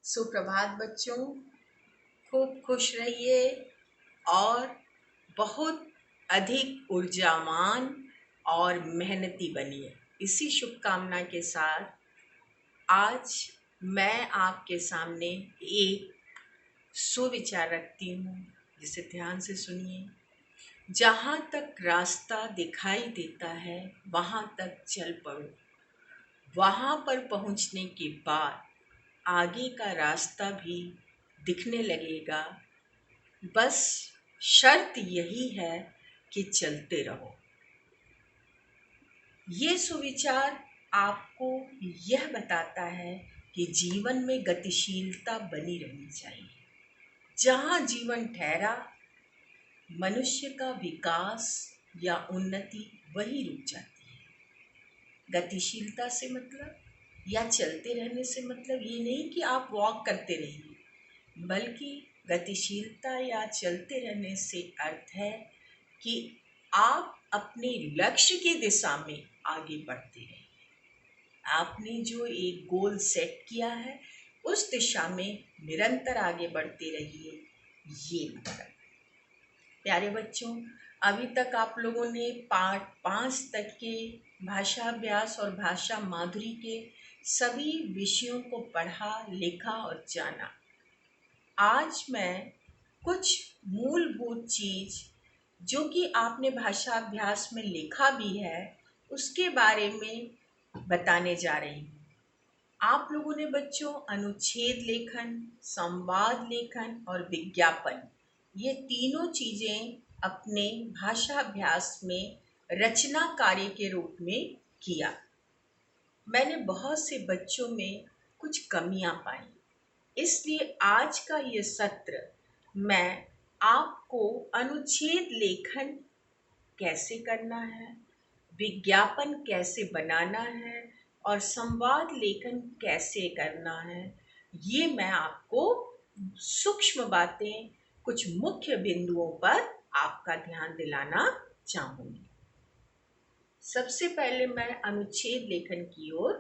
सुप्रभात बच्चों। खूब खुश रहिए और बहुत अधिक ऊर्जावान और मेहनती बनिए। इसी शुभकामना के साथ आज मैं आपके सामने एक सुविचार रखती हूँ, जिसे ध्यान से सुनिए। जहाँ तक रास्ता दिखाई देता है वहाँ तक चल पड़ो। वहाँ पर पहुँचने के बाद आगे का रास्ता भी दिखने लगेगा। बस शर्त यही है कि चलते रहो। ये सुविचार आपको यह बताता है कि जीवन में गतिशीलता बनी रहनी चाहिए। जहाँ जीवन ठहरा, मनुष्य का विकास या उन्नति वही रुक जाती है। गतिशीलता से मतलब या चलते रहने से मतलब ये नहीं कि आप वॉक करते रहिए, बल्कि गतिशीलता या चलते रहने से अर्थ है कि आप अपने लक्ष्य की दिशा में आगे बढ़ते रहिए। आपने जो एक गोल सेट किया है उस दिशा में निरंतर आगे बढ़ते रहिए। ये मतलब प्यारे बच्चों, अभी तक आप लोगों ने पाठ 5 तक के भाषा अभ्यास और भाषा माधुरी के सभी विषयों को पढ़ा, लिखा और जाना। आज मैं कुछ मूलभूत चीज जो कि आपने भाषा अभ्यास में लिखा भी है उसके बारे में बताने जा रही हूँ। आप लोगों ने बच्चों अनुच्छेद लेखन, संवाद लेखन और विज्ञापन, ये तीनों चीजें अपने भाषा अभ्यास में रचना कार्य के रूप में किया। मैंने बहुत से बच्चों में कुछ कमियां पाई, इसलिए आज का ये सत्र मैं आपको अनुच्छेद लेखन कैसे करना है, विज्ञापन कैसे बनाना है और संवाद लेखन कैसे करना है, ये मैं आपको सूक्ष्म बातें, कुछ मुख्य बिंदुओं पर आपका ध्यान दिलाना चाहूँगी। सबसे पहले मैं अनुच्छेद लेखन की ओर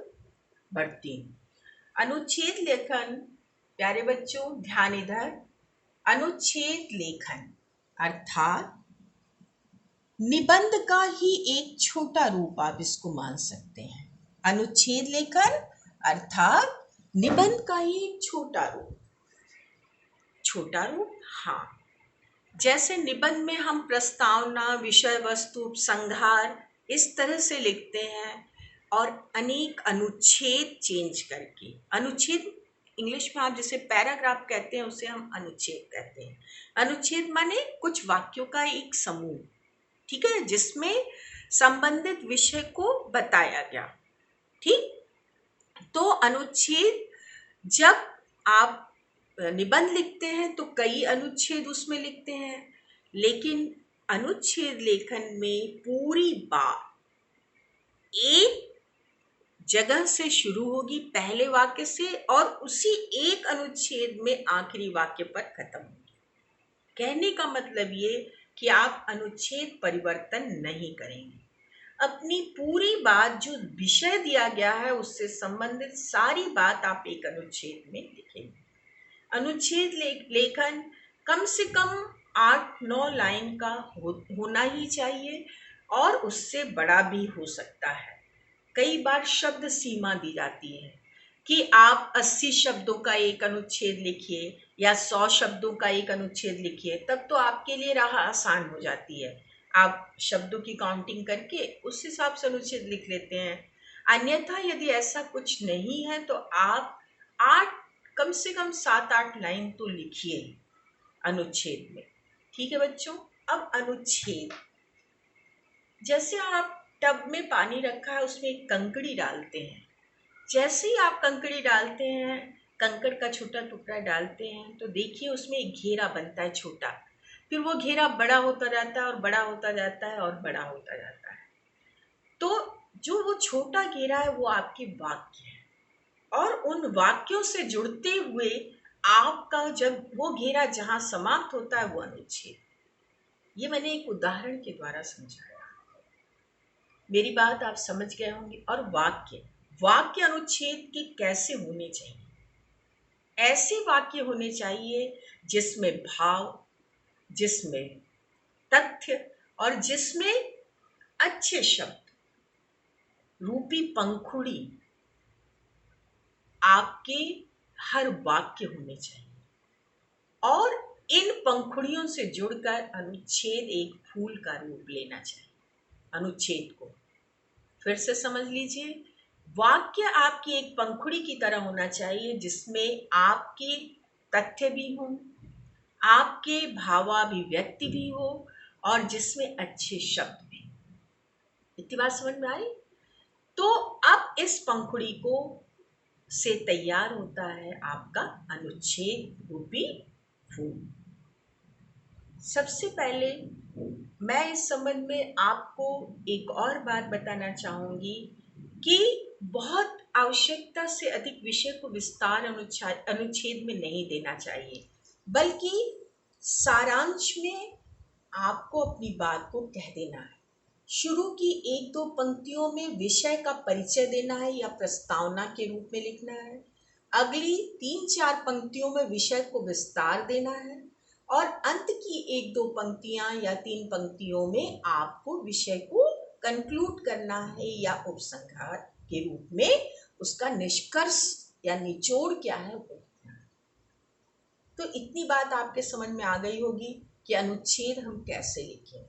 बढ़ती हूँ। अनुच्छेद लेखन, प्यारे बच्चों ध्यान इधर, अनुच्छेद लेखन अर्थात निबंध का ही एक छोटा रूप आप इसको मान सकते हैं। अनुच्छेद लेखन अर्थात निबंध का ही एक छोटा रूप। छोटा रूप, हाँ, जैसे निबंध में हम प्रस्तावना, विषय वस्तु, उपसंहार इस तरह से लिखते हैं और अनेक अनुच्छेद चेंज करके। अनुच्छेद इंग्लिश में आप जिसे पैराग्राफ कहते हैं उसे हम अनुच्छेद कहते हैं। अनुच्छेद माने कुछ वाक्यों का एक समूह, ठीक है, जिसमें संबंधित विषय को बताया गया। ठीक, तो अनुच्छेद, जब आप निबंध लिखते हैं तो कई अनुच्छेद उसमें लिखते हैं, लेकिन अनुच्छेद लेखन में पूरी बात एक जगह से शुरू होगी, पहले वाक्य से, और उसी एक अनुच्छेद में आखिरी वाक्य पर खत्म होगी। कहने का मतलब ये कि आप अनुच्छेद परिवर्तन नहीं करेंगे। अपनी पूरी बात जो विषय दिया गया है उससे संबंधित सारी बात आप एक अनुच्छेद में लिखेंगे। अनुच्छेद लेखन कम से कम 8-9 लाइन का होना ही चाहिए और उससे बड़ा भी हो सकता है। कई बार शब्द सीमा दी जाती है कि आप 80 शब्दों का एक अनुच्छेद लिखिए या 100 शब्दों का एक अनुच्छेद लिखिए, तब तो आपके लिए राह आसान हो जाती है। आप शब्दों की काउंटिंग करके उस हिसाब से अनुच्छेद लिख लेते हैं। अन्यथा यदि ऐसा कुछ नहीं है तो आप 8, कम से कम 7-8 लाइन तो लिखिए अनुच्छेद में। ठीक है बच्चों, अब अनुच्छेद, जैसे आप टब में पानी रखा है उसमें एक कंकड़ी डालते हैं। जैसे ही आप कंकड़ी डालते हैं, कंकड़ का छोटा टुकड़ा डालते हैं, तो देखिए उसमें एक घेरा बनता है छोटा, फिर वो घेरा बड़ा होता जाता है और बड़ा होता जाता है और बड़ा होता जाता है। तो जो वो छोटा घेरा है वो आपके वाक्य है, और उन वाक्यों से जुड़ते हुए आपका जब वो घेरा जहां समाप्त होता है वो अनुच्छेद। ये मैंने एक उदाहरण के द्वारा समझाया, मेरी बात आप समझ गए होंगे। और वाक्य, वाक्य अनुच्छेद के कैसे होने चाहिए, ऐसे वाक्य होने चाहिए जिसमें भाव, जिसमें तथ्य और जिसमें अच्छे शब्द रूपी पंखुड़ी आपके हर वाक्य होने चाहिए। और इन पंखुड़ियों से जुड़कर अनुच्छेद एक फूल का रूप लेना चाहिए। अनुच्छेद को फिर से समझ लीजिए, वाक्य आपकी एक पंखुड़ी की तरह होना चाहिए जिसमें आपके तथ्य भी हों, आपके भावाभिव्यक्ति भी हो और जिसमें अच्छे शब्द भी। इतनी बात समझ में आई? तो अब इस पंखुड़ी को से तैयार होता है आपका अनुच्छेद रूपी फूल। सबसे पहले मैं इस संबंध में आपको एक और बात बताना चाहूंगी कि बहुत आवश्यकता से अधिक विषय को विस्तार अनुच्छेद में नहीं देना चाहिए, बल्कि सारांश में आपको अपनी बात को कह देना है। शुरू की एक दो पंक्तियों में विषय का परिचय देना है या प्रस्तावना के रूप में लिखना है। अगली 3-4 पंक्तियों में विषय को विस्तार देना है और अंत की 1-2 पंक्तियां या 3 पंक्तियों में आपको विषय को कंक्लूड करना है या उपसंहार के रूप में उसका निष्कर्ष या निचोड़ क्या है वो। तो इतनी बात आपके समझ में आ गई होगी कि अनुच्छेद हम कैसे लिखें।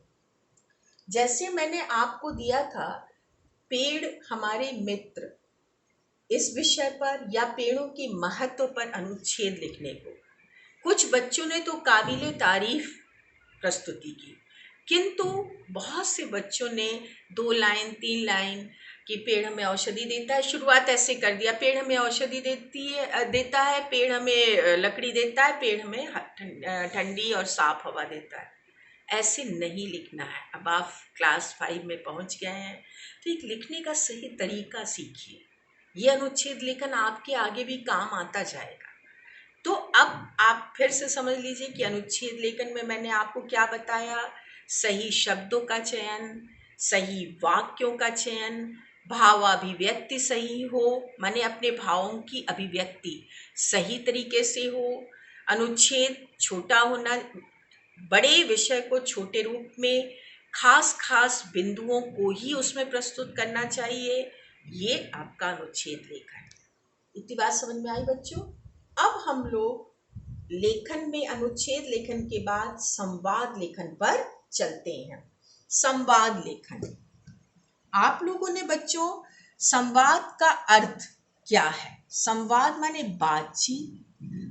जैसे मैंने आपको दिया था पेड़ हमारे मित्र, इस विषय पर या पेड़ों के महत्व पर अनुच्छेद लिखने को कुछ बच्चों ने तो काबिले तारीफ प्रस्तुति की, किंतु बहुत से बच्चों ने 2 लाइन 3 लाइन कि पेड़ हमें औषधि देता है, शुरुआत ऐसे कर दिया, पेड़ हमें औषधि देता है, पेड़ हमें लकड़ी देता है, पेड़ हमें ठंडी और साफ हवा देता है। ऐसे नहीं लिखना है। अब आप क्लास 5 में पहुंच गए हैं तो एक लिखने का सही तरीका सीखिए। ये अनुच्छेद लेखन आपके आगे भी काम आता जाएगा। तो अब आप फिर से समझ लीजिए कि अनुच्छेद लेखन में मैंने आपको क्या बताया। सही शब्दों का चयन, सही वाक्यों का चयन, भावाभिव्यक्ति सही हो, माने अपने भावों की अभिव्यक्ति सही तरीके से हो, अनुच्छेद छोटा होना, बड़े विषय को छोटे रूप में खास खास बिंदुओं को ही उसमें प्रस्तुत करना चाहिए। ये आपका अनुच्छेद लेखन। इतनी बात समझ में आई बच्चों? अब हम लोग लेखन में अनुच्छेद लेखन के बाद संवाद लेखन पर चलते हैं। संवाद लेखन, आप लोगों ने बच्चों संवाद का अर्थ क्या है? संवाद माने बातचीत,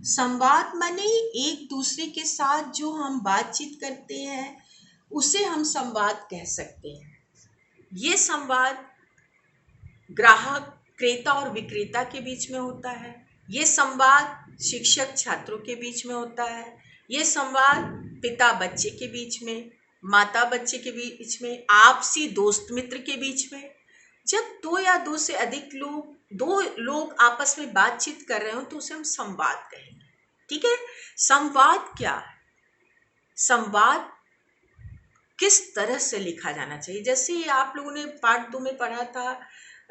संवाद माने एक दूसरे के साथ जो हम बातचीत करते हैं उसे हम संवाद कह सकते हैं। ये संवाद ग्राहक, क्रेता और विक्रेता के बीच में होता है। ये संवाद शिक्षक छात्रों के बीच में होता है। ये संवाद पिता बच्चे के बीच में, माता बच्चे के बीच में, आपसी दोस्त मित्र के बीच में। जब 2 या 2 से अधिक दो लोग आपस में बातचीत कर रहे हो तो उसे हम संवाद कहेंगे। ठीक है? संवाद क्या है? संवाद किस तरह से लिखा जाना चाहिए? जैसे आप लोगों ने पार्ट 2 में पढ़ा था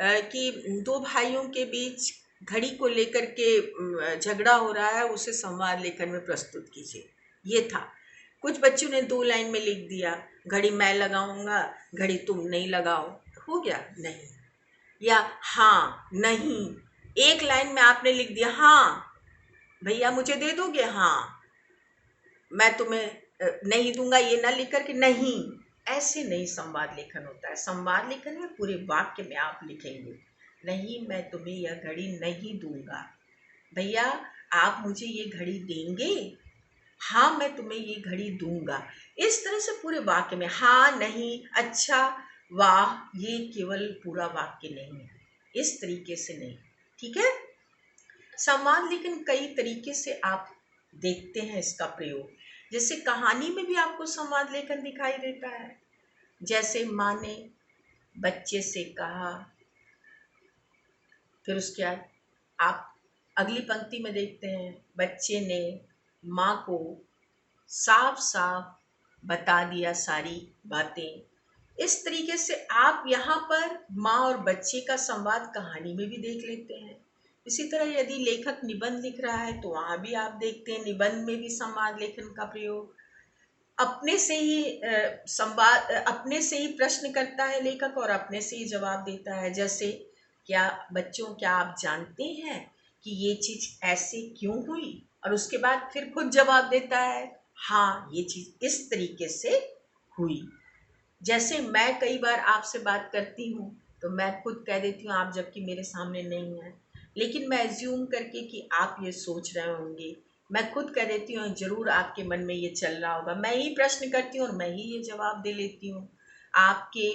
कि 2 भाइयों के बीच घड़ी को लेकर के झगड़ा हो रहा है, उसे संवाद लेखन में प्रस्तुत कीजिए। ये था। कुछ बच्चों ने 2 लाइन में लिख दिया, घड़ी मैं लगाऊंगा, घड़ी तुम नहीं लगाओ। हो गया? नहीं। या हाँ नहीं, 1 लाइन में आपने लिख दिया, हाँ भैया मुझे दे दोगे, हाँ मैं तुम्हें नहीं दूंगा, ये ना लिख करके नहीं। ऐसे नहीं संवाद लेखन होता है। संवाद लेखन में पूरे वाक्य में आप लिखेंगे, नहीं मैं तुम्हें यह घड़ी नहीं दूंगा, भैया आप मुझे ये घड़ी देंगे, हाँ मैं तुम्हें ये घड़ी दूंगा। इस तरह से पूरे वाक्य में हाँ, नहीं, अच्छा, वाह, ये केवल पूरा वाक्य नहीं है, इस तरीके से नहीं। ठीक है? संवाद लेखन कई तरीके से आप देखते हैं इसका प्रयोग। जैसे कहानी में भी आपको संवाद लेखन दिखाई देता है। जैसे माँ ने बच्चे से कहा, फिर उसके बाद आप अगली पंक्ति में देखते हैं, बच्चे ने माँ को साफ साफ बता दिया सारी बातें। इस तरीके से आप यहाँ पर माँ और बच्चे का संवाद कहानी में भी देख लेते हैं। इसी तरह यदि लेखक निबंध लिख रहा है तो वहाँ भी आप देखते हैं निबंध में भी संवाद लेखन का प्रयोग। अपने से ही संवाद, अपने से ही प्रश्न करता है लेखक और अपने से ही जवाब देता है। जैसे, क्या बच्चों, क्या आप जानते हैं कि ये चीज ऐसे क्यों हुई? और उसके बाद फिर खुद जवाब देता है, हाँ ये चीज इस तरीके से हुई। जैसे मैं कई बार आपसे बात करती हूँ तो मैं खुद कह देती हूँ आप, जबकि मेरे सामने नहीं है, लेकिन मैं एज्यूम करके कि आप ये सोच रहे होंगे, मैं खुद कह देती हूँ जरूर आपके मन में ये चल रहा होगा। मैं ही प्रश्न करती हूँ और मैं ही ये जवाब दे लेती हूँ। आपके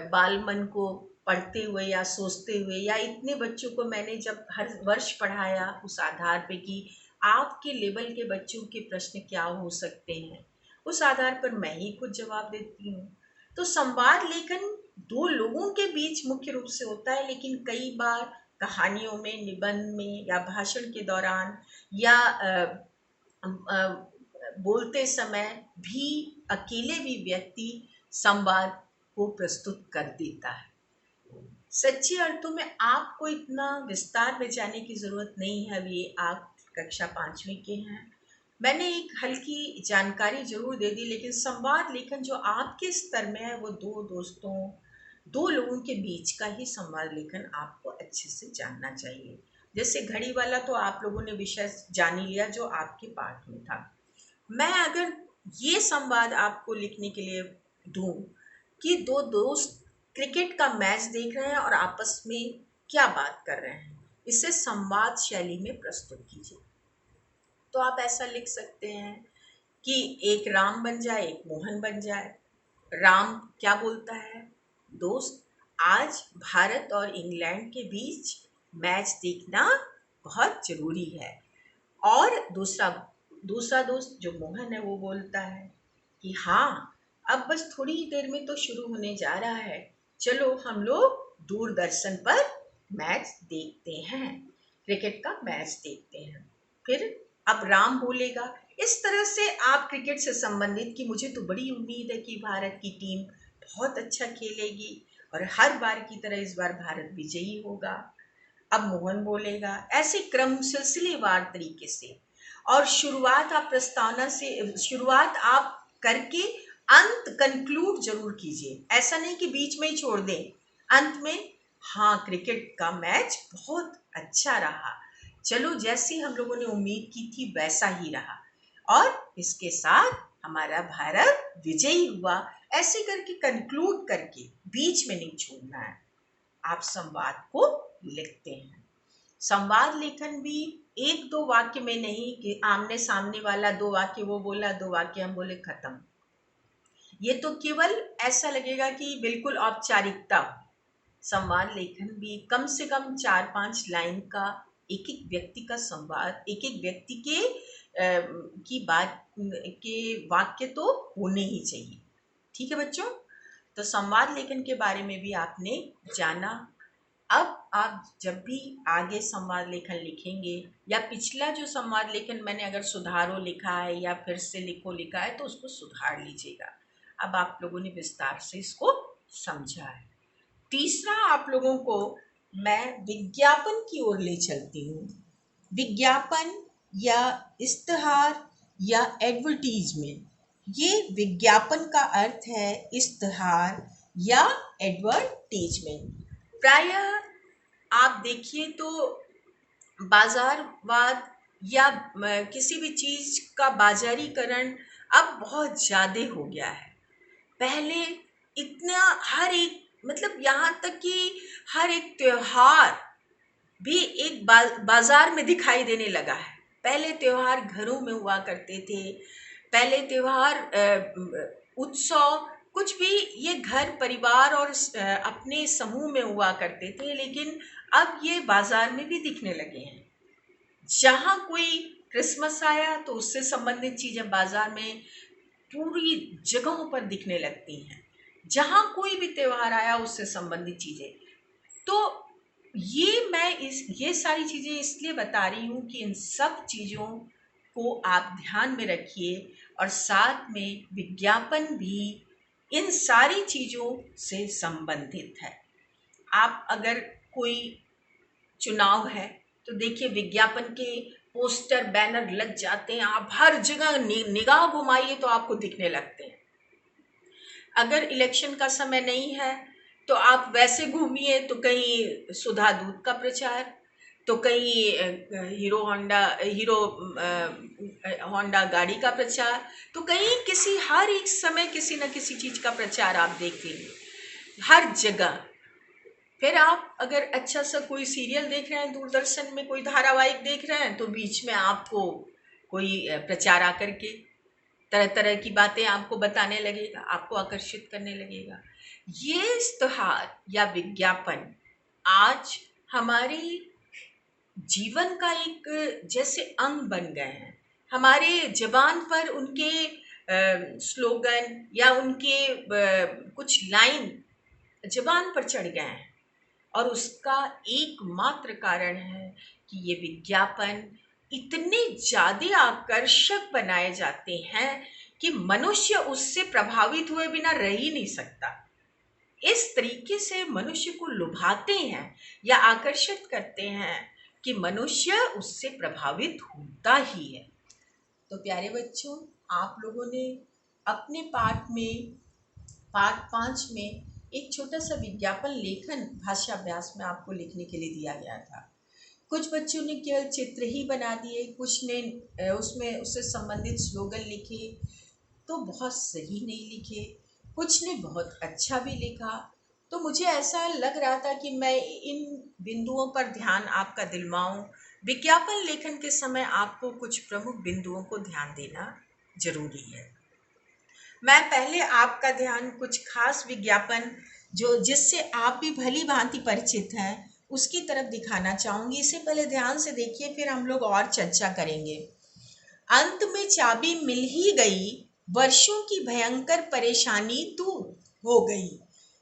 बाल मन को पढ़ते हुए या सोचते हुए, या इतने बच्चों को मैंने जब हर वर्ष पढ़ाया उस आधार पे कि आपके लेवल के बच्चों के प्रश्न क्या हो सकते हैं, उस आधार पर मैं ही खुद जवाब देती हूँ। तो संवाद लेखन दो लोगों के बीच मुख्य रूप से होता है, लेकिन कई बार कहानियों में, निबंध में, या भाषण के दौरान, या बोलते समय भी अकेले भी व्यक्ति संवाद को प्रस्तुत कर देता है। सच्चे अर्थों में आपको इतना विस्तार में जाने की जरूरत नहीं है। अभी आप कक्षा 5वीं के हैं, मैंने एक हल्की जानकारी जरूर दे दी, लेकिन संवाद लेखन जो आपके स्तर में है वो दो दोस्तों, दो लोगों के बीच का ही संवाद लेखन आपको अच्छे से जानना चाहिए। जैसे घड़ी वाला तो आप लोगों ने विषय जान ही लिया जो आपके पाठ में था। मैं अगर ये संवाद आपको लिखने के लिए दूं कि दो दोस्त क्रिकेट का मैच देख रहे हैं और आपस में क्या बात कर रहे हैं, इसे संवाद शैली में प्रस्तुत कीजिए। तो आप ऐसा लिख सकते हैं कि एक राम बन जाए, एक मोहन बन जाए। राम क्या बोलता है, दोस्त आज भारत और इंग्लैंड के बीच मैच देखना बहुत जरूरी है। और दूसरा दूसरा दोस्त जो मोहन है वो बोलता है कि हाँ, अब बस थोड़ी ही देर में तो शुरू होने जा रहा है, चलो हम लोग दूरदर्शन पर मैच देखते हैं, क्रिकेट का मैच देखते हैं। फिर अब राम बोलेगा, इस तरह से आप क्रिकेट से संबंधित कि मुझे तो बड़ी उम्मीद है कि भारत की टीम बहुत अच्छा खेलेगी और हर बार की तरह इस बार भारत विजयी होगा। अब मोहन बोलेगा, ऐसे क्रम सिलसिलेवार तरीके से। और शुरुआत आप करके अंत कंक्लूड जरूर कीजिए। ऐसा नहीं कि बीच में ही छोड़ दें। अंत में, हाँ क्रिकेट का मैच बहुत अच्छा रहा, चलो जैसी हम लोगों ने उम्मीद की थी वैसा ही रहा, और इसके साथ हमारा भारत विजयी हुआ। ऐसे करके कंक्लूड करके बीच में नहीं छोड़ना है। आप संवाद को लिखते हैं। संवाद लेखन भी एक दो वाक्य में नहीं कि आमने सामने वाला दो वाक्य वो बोला, दो वाक्य हम बोले, खत्म। ये तो केवल ऐसा लगेगा कि बिल्कुल औपचारिकता। संवाद लेखन भी कम से कम 4-5 लाइन का, एक एक व्यक्ति का संवाद, एक एक व्यक्ति के की बात के वाक्य तो होने ही चाहिए। ठीक है बच्चों, तो संवाद लेखन के बारे में भी आपने जाना। अब आप जब भी आगे संवाद लेखन लिखेंगे, या पिछला जो संवाद लेखन मैंने अगर सुधारो लिखा है या फिर से लिखो लिखा है तो उसको सुधार लीजिएगा। अब आप लोगों ने विस्तार से इसको समझा है। तीसरा, आप लोगों को मैं विज्ञापन की ओर ले चलती हूँ। विज्ञापन या इश्तहार या एडवर्टीजमेंट, ये विज्ञापन का अर्थ है इश्तहार या एडवर्टीजमेंट। प्रायः आप देखिए तो बाजारवाद या किसी भी चीज का बाजारीकरण अब बहुत ज्यादा हो गया है। पहले इतना हर एक, मतलब यहाँ तक कि हर एक त्योहार भी एक बाजार में दिखाई देने लगा है। पहले त्योहार घरों में हुआ करते थे, पहले त्योहार उत्सव कुछ भी ये घर परिवार और अपने समूह में हुआ करते थे, लेकिन अब ये बाजार में भी दिखने लगे हैं। जहाँ कोई क्रिसमस आया तो उससे संबंधित चीजें बाजार में पूरी जगहों पर दिखने लगती हैं। जहाँ कोई भी त्योहार आया उससे संबंधित चीजें। तो ये सारी चीजें इसलिए बता रही हूँ कि इन सब चीजों को आप ध्यान में रखिए, और साथ में विज्ञापन भी इन सारी चीजों से संबंधित है। आप अगर कोई चुनाव है तो देखिए विज्ञापन के पोस्टर बैनर लग जाते हैं, आप हर जगह निगाह घुमाइए तो आपको दिखने लगते हैं। अगर इलेक्शन का समय नहीं है तो आप वैसे घूमिए तो कहीं सुधा दूध का प्रचार, तो कहीं होंडा गाड़ी का प्रचार, तो कहीं किसी हर एक समय किसी न किसी चीज का प्रचार आप देखेंगे हर जगह। फिर आप अगर अच्छा सा कोई सीरियल देख रहे हैं, दूरदर्शन में कोई धारावाहिक देख रहे हैं, तो बीच में आपको कोई प्रचार आकर के तरह तरह की बातें आपको बताने लगेगा, आपको आकर्षित करने लगेगा। ये इश्तहार या विज्ञापन आज हमारे जीवन का एक जैसे अंग बन गए हैं। हमारे ज़बान पर उनके स्लोगन या उनके कुछ लाइन ज़बान पर चढ़ गए हैं, और उसका एकमात्र कारण है कि ये विज्ञापन इतने ज़्यादा आकर्षक बनाए जाते हैं कि मनुष्य उससे प्रभावित हुए बिना रह ही नहीं सकता। इस तरीके से मनुष्य को लुभाते हैं या आकर्षित करते हैं कि मनुष्य उससे प्रभावित होता ही है। तो प्यारे बच्चों, आप लोगों ने अपने पाठ 5 में एक छोटा सा विज्ञापन लेखन भाषा अभ्यास में आपको लिखने के लिए दिया गया था। कुछ बच्चों ने केवल चित्र ही बना दिए, कुछ ने उसमें उससे संबंधित स्लोगन लिखे तो बहुत सही नहीं लिखे, कुछ ने बहुत अच्छा भी लिखा। तो मुझे ऐसा लग रहा था कि मैं इन बिंदुओं पर ध्यान आपका दिलवाऊं। विज्ञापन लेखन के समय आपको कुछ प्रमुख बिंदुओं को ध्यान देना जरूरी है। मैं पहले आपका ध्यान कुछ खास विज्ञापन जो जिससे आप भी भली भांति परिचित हैं उसकी तरफ दिखाना चाहूंगी। इससे पहले ध्यान से देखिए, फिर हम लोग और चर्चा करेंगे। अंत में चाबी मिल ही गई, वर्षों की भयंकर परेशानी दूर हो गई।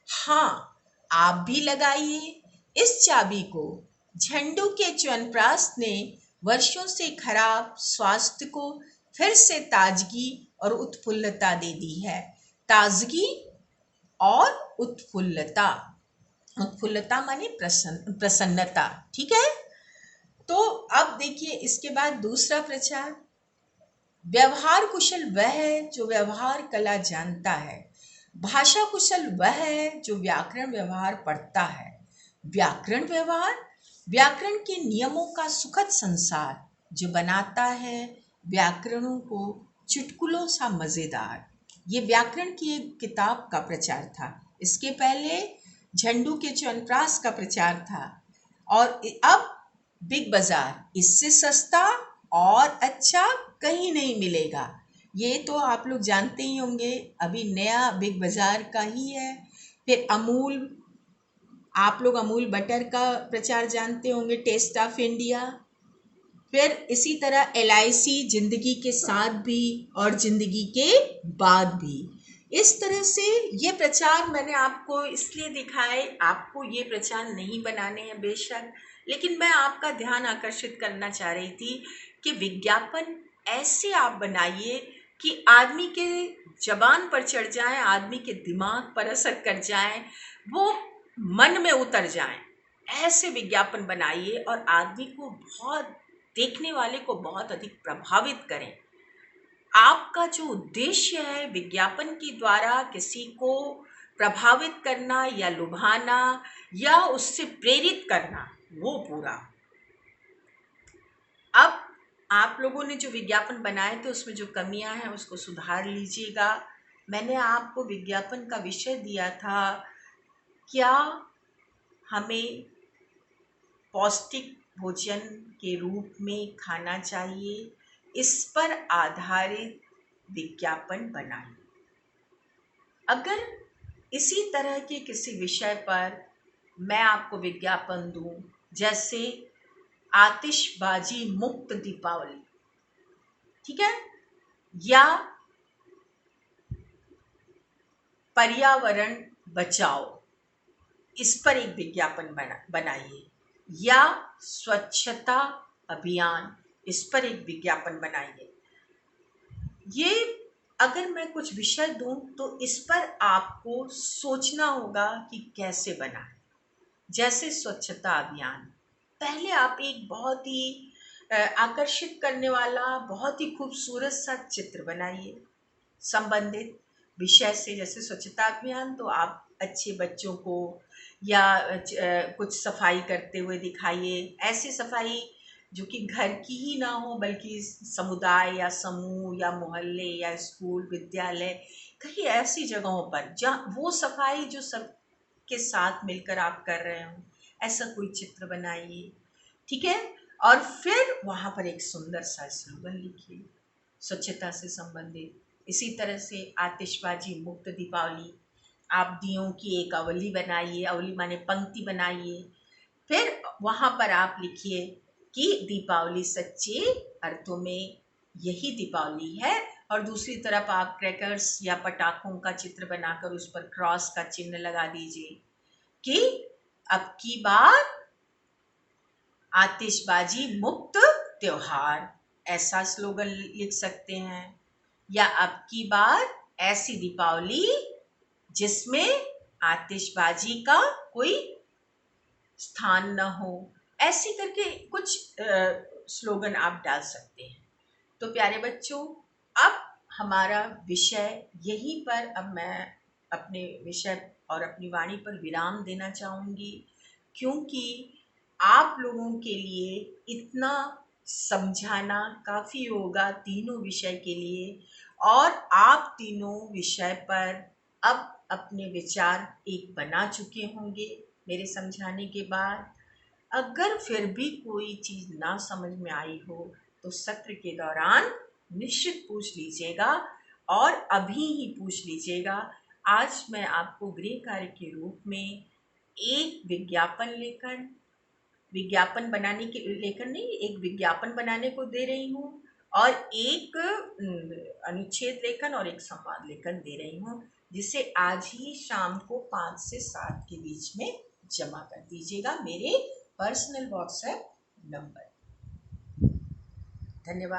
हाँ, आप भी लगाइए इस चाबी को। झंडू के च्यवनप्राश ने वर्षों से खराब स्वास्थ्य को फिर से ताजगी और उत्फुल्लता दे दी है। ताजगी और उत्फुल्लता, उत्फुल्लता माने प्रसन्नता, ठीक है। तो अब देखिए इसके बाद दूसरा प्रचार। व्यवहार कुशल वह है जो व्यवहार कला जानता है। भाषा कुशल वह है जो व्याकरण व्यवहार पढ़ता है। व्याकरण व्यवहार, व्याकरण के नियमों का सुखद संसार जो बनाता है व्याकरणों को चुटकुलों सा मजेदार। ये व्याकरण की एक किताब का प्रचार था। इसके पहले झंडू के च्यवनप्राश का प्रचार था, और अब बिग बाजार, इससे सस्ता और अच्छा कहीं नहीं मिलेगा। ये तो आप लोग जानते ही होंगे, अभी नया बिग बाजार का ही है। फिर अमूल, आप लोग अमूल बटर का प्रचार जानते होंगे, टेस्ट ऑफ इंडिया। फिर इसी तरह LIC, जिंदगी के साथ भी और जिंदगी के बाद भी। इस तरह से ये प्रचार मैंने आपको इसलिए दिखाए, आपको ये प्रचार नहीं बनाने हैं बेशक, लेकिन मैं आपका ध्यान आकर्षित करना चाह रही थी कि विज्ञापन ऐसे आप बनाइए कि आदमी के जबान पर चढ़ जाए, आदमी के दिमाग पर असर कर जाए, वो मन में उतर जाए। ऐसे विज्ञापन बनाइए और आदमी को बहुत, देखने वाले को बहुत अधिक प्रभावित करें। आपका जो उद्देश्य है विज्ञापन के द्वारा किसी को प्रभावित करना या लुभाना या उससे प्रेरित करना, वो पूरा। अब आप लोगों ने जो विज्ञापन बनाए थे उसमें जो कमियां हैं उसको सुधार लीजिएगा। मैंने आपको विज्ञापन का विषय दिया था, क्या हमें पौष्टिक भोजन के रूप में खाना चाहिए, इस पर आधारित विज्ञापन बनाएं। अगर इसी तरह के किसी विषय पर मैं आपको विज्ञापन दूं, जैसे आतिशबाजी मुक्त दीपावली, ठीक है, या पर्यावरण बचाओ, इस पर एक विज्ञापन बनाइए, या स्वच्छता अभियान, इस पर एक विज्ञापन बनाइए। ये अगर मैं कुछ विषय दूं तो इस पर आपको सोचना होगा कि कैसे बनाएं। जैसे स्वच्छता अभियान, पहले आप एक बहुत ही आकर्षित करने वाला, बहुत ही खूबसूरत सा चित्र बनाइए संबंधित विषय से। जैसे स्वच्छता अभियान, तो आप अच्छे बच्चों को या कुछ सफाई करते हुए दिखाइए। ऐसी सफाई जो कि घर की ही ना हो, बल्कि समुदाय या समूह या मोहल्ले या स्कूल विद्यालय, कहीं ऐसी जगहों पर जहाँ वो सफाई जो सबके साथ मिलकर आप कर रहे हो, ऐसा कोई चित्र बनाइए। ठीक है। और फिर वहां पर एक सुंदर सा स्लोगन लिखिए स्वच्छता से संबंधित। इसी तरह से आतिशबाजी मुक्त दीपावली, आप दियों की एक अवली बनाइए, अवली माने पंक्ति बनाइए। फिर वहां पर आप लिखिए कि दीपावली सच्चे अर्थों में यही दीपावली है। और दूसरी तरफ आप क्रैकर्स या पटाखों का चित्र बनाकर उस पर क्रॉस का चिन्ह लगा दीजिए कि अब की बार आतिशबाजी मुक्त त्योहार, ऐसा स्लोगन लिख सकते हैं। या अब की बार ऐसी दीपावली जिसमें आतिशबाजी का कोई स्थान न हो, ऐसी करके कुछ स्लोगन आप डाल सकते हैं। तो प्यारे बच्चों, अब हमारा विषय यहीं पर, अब मैं अपने विषय और अपनी वाणी पर विराम देना चाहूँगी, क्योंकि आप लोगों के लिए इतना समझाना काफ़ी होगा तीनों विषय के लिए। और आप तीनों विषय पर अब अपने विचार एक बना चुके होंगे मेरे समझाने के बाद। अगर फिर भी कोई चीज़ ना समझ में आई हो तो सत्र के दौरान निश्चित पूछ लीजिएगा, और अभी ही पूछ लीजिएगा। आज मैं आपको गृह कार्य के रूप में एक विज्ञापन बनाने के, लेखन नहीं, एक विज्ञापन बनाने को दे रही हूँ, और एक अनुच्छेद लेखन और एक संवाद लेखन दे रही हूँ, जिसे आज ही शाम को 5 से 7 के बीच में जमा कर दीजिएगा मेरे पर्सनल व्हाट्सएप नंबर। धन्यवाद।